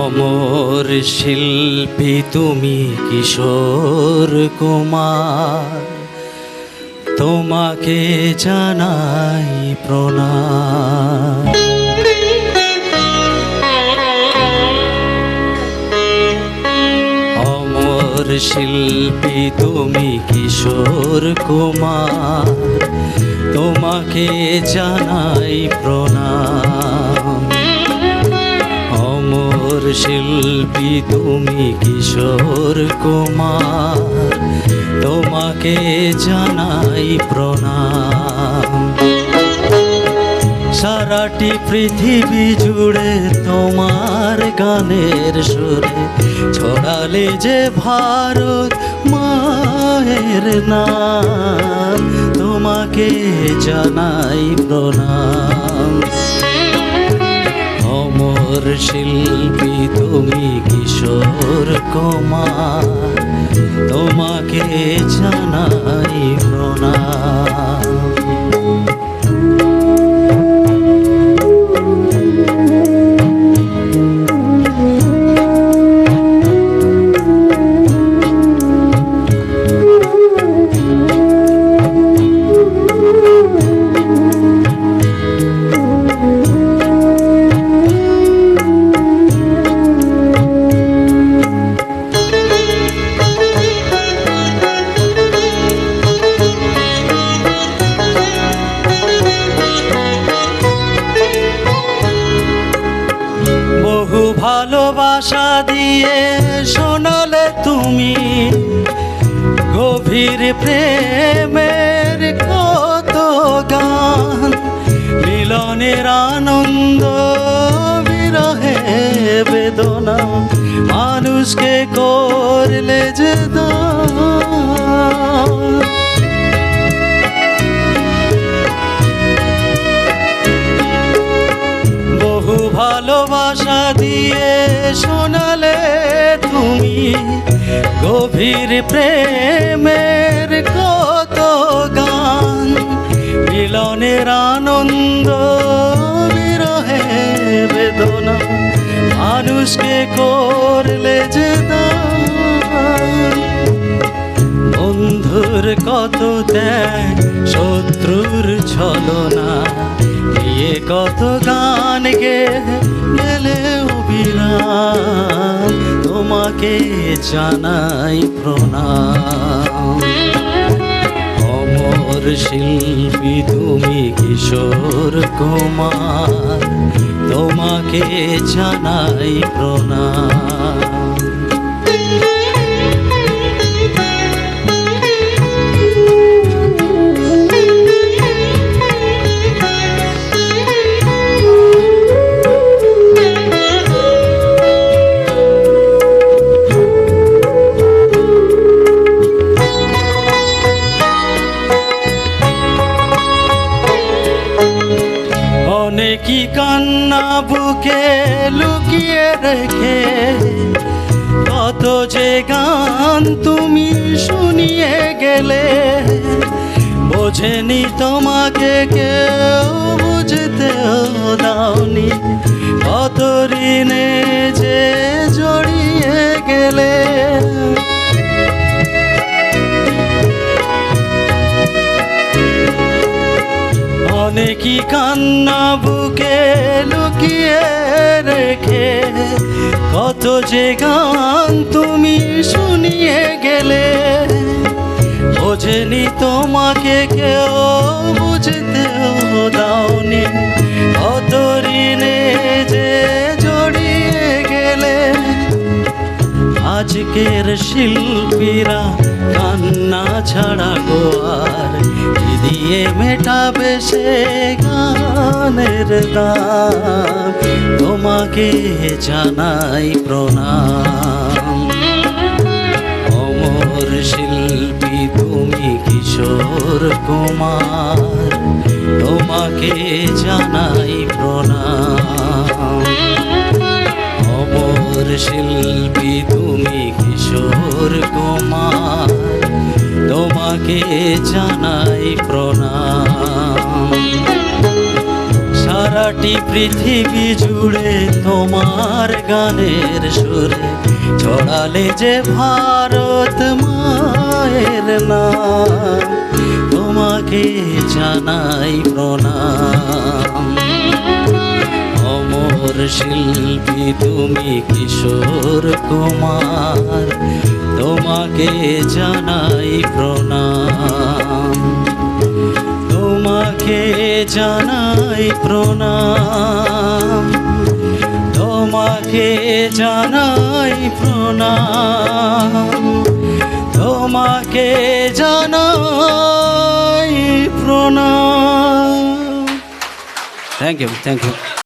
অমর শিল্পী তুমি কিশোর কুমার, তোমাকে জানাই প্রণাম। অমর শিল্পী তুমি কিশোর কুমার, তোমাকে জানাই প্রণাম। অমর শিল্পী তুমি কিশোর কুমার, তোমাকে জানাই প্রণাম। সারাটি পৃথিবী জুড়ে তোমার গানের সুরে ছড়ালে যে ভারত মায়ের নাম, তোমাকে জানাই প্রণাম। অমর শিল্পী তুমি কিশোর কুমার, তোমাকে জানাই প্রণাম। বহু ভালোবাসা দিয়ে শোনালে তুমি গভীর প্রেমের কত গান। মিলনের আনন্দ বিরহে বেদনা, মানুষকে করলে যে দান। বহু ভালোবাসা দিয়ে শোনালে তুমি গভীর প্রেমের কত গান। মিলনের আনন্দ বিরহে বেদনা, মানুষকে করলে যে দান। বন্ধুর কত ত্যাগ, শত্রুর ছলনা, নিয়ে কত গান গেলে অবিরাম, তোমাকে জানাই প্রণাম। অমর শিল্পী তুমি কিশোর কুমার, তোমাকে জানাই প্রণাম। অনেকই কান্না বুকে লুকিয়ে রেখে, কত যে গান তুমি শুনিয়ে গেলে। বোঝেনি তোমাকে কেউ, বুঝতেও দাওনি, কত ঋণে যে জড়িয়ে গেলে। অনেকই কান্না বুকে লুকিয়ে রেখে, কত যে গান তুমি শুনিয়ে গেলে। বোঝেনি তোমাকে কেউ, বুঝতেও দাওনি, কত ঋণে যে জড়িয়ে গেলে। আজকের শিল্পীরা কান্না ছাড়া গো আর কি দিয়ে মেটাবে সে গানের দাম, তোমাকে জানাই প্রণাম। অমর শিল্পী তুমি কিশোর কুমার, তোমাকে জানাই প্রণাম। অমর শিল্পী তুমি কিশোর কুমার, তোমাকে জানাই প্রণাম। সারাটি পৃথিবী জুড়ে তোমার গানের সুরে ছড়ালে যে ভারত মায়ের নাম, তোমাকে জানাই প্রণাম। অমর শিল্পী তুমি কিশোর কুমার, তোমাকে জানাই প্রণাম, তোমাকে জানাই প্রণাম, তোমাকে জানাই প্রণাম, তোমাকে জানাই প্রণাম। Thank you, thank you.